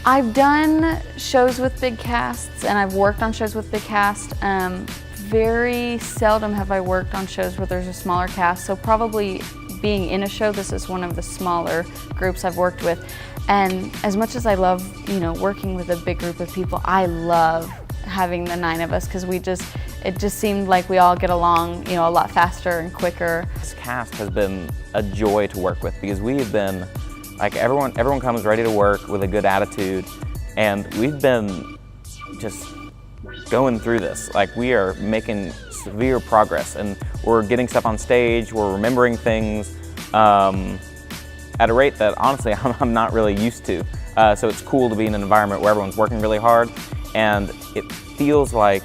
I've done shows with big casts, and I've worked on shows with big cast. Very seldom have I worked on shows where there's a smaller cast, so probably being in a show, this is one of the smaller groups I've worked with. And as much as I love, working with a big group of people, I love having the 9 of us, because it just seemed like we all get along, a lot faster and quicker. This cast has been a joy to work with, because we have been, like, everyone comes ready to work with a good attitude, and we've been just going through this. Like, we are making severe progress, and we're getting stuff on stage, we're remembering things at a rate that honestly I'm not really used to. So it's cool to be in an environment where everyone's working really hard, and it feels like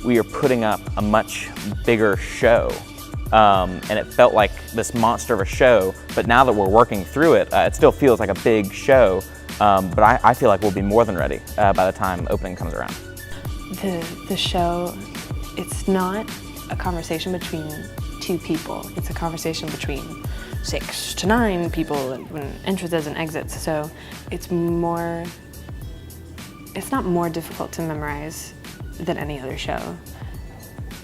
we are putting up a much bigger show. And it felt like this monster of a show, but now that we're working through it, it still feels like a big show, but I feel like we'll be more than ready by the time opening comes around. The show, it's not a conversation between 2 people. It's a conversation between 6 to 9 people when entrances and exits. So it's not more difficult to memorize than any other show.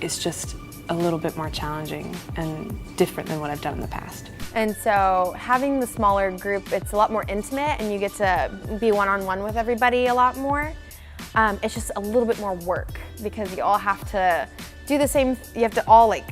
It's just a little bit more challenging and different than what I've done in the past. And so having the smaller group, it's a lot more intimate, and you get to be one-on-one with everybody a lot more. It's just a little bit more work, because you all have to do the same, you have to all like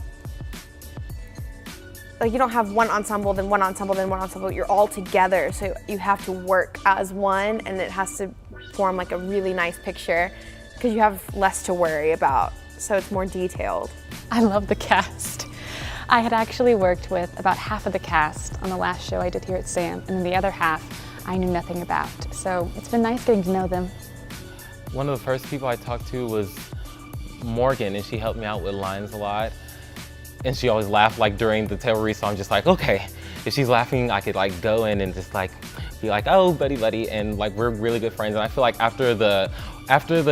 you don't have one ensemble, then one ensemble, then one ensemble, you're all together, so you have to work as one, and it has to form like a really nice picture, because you have less to worry about, so it's more detailed. I love the cast. I had actually worked with about half of the cast on the last show I did here at SAM, and then the other half I knew nothing about, so it's been nice getting to know them. One of the first people I talked to was Morgan, and she helped me out with lines a lot. And she always laughed, like, during the Telluree song, just like, okay, if she's laughing, I could like go in and just like be like, oh, buddy, and like we're really good friends. And I feel like after the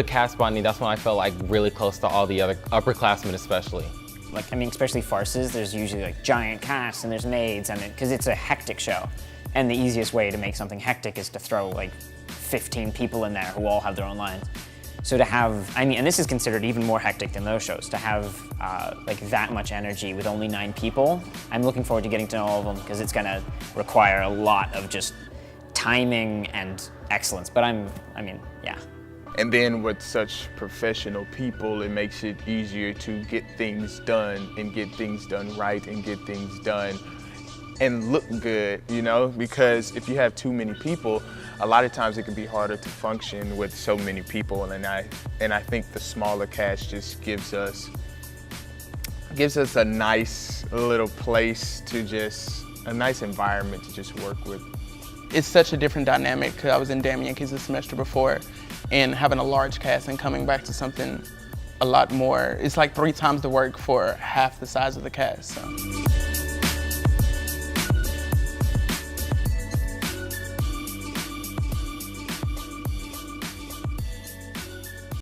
cast bonding, that's when I felt like really close to all the other upperclassmen, especially. Like, I mean, especially farces, there's usually like giant casts and there's maids, and because it's a hectic show. And the easiest way to make something hectic is to throw like 15 people in there who all have their own lines. So to have, and this is considered even more hectic than those shows, to have like that much energy with only 9 people, I'm looking forward to getting to know all of them, because it's gonna require a lot of just timing and excellence, but yeah. And then with such professional people, it makes it easier to get things done, and get things done right, and get things done and look good, because if you have too many people, a lot of times it can be harder to function with so many people, and I think the smaller cast just gives us a nice little place a nice environment to just work with. It's such a different dynamic, because I was in Damien Yankees the semester before, and having a large cast and coming back to something a lot more, it's like 3 times the work for half the size of the cast. So.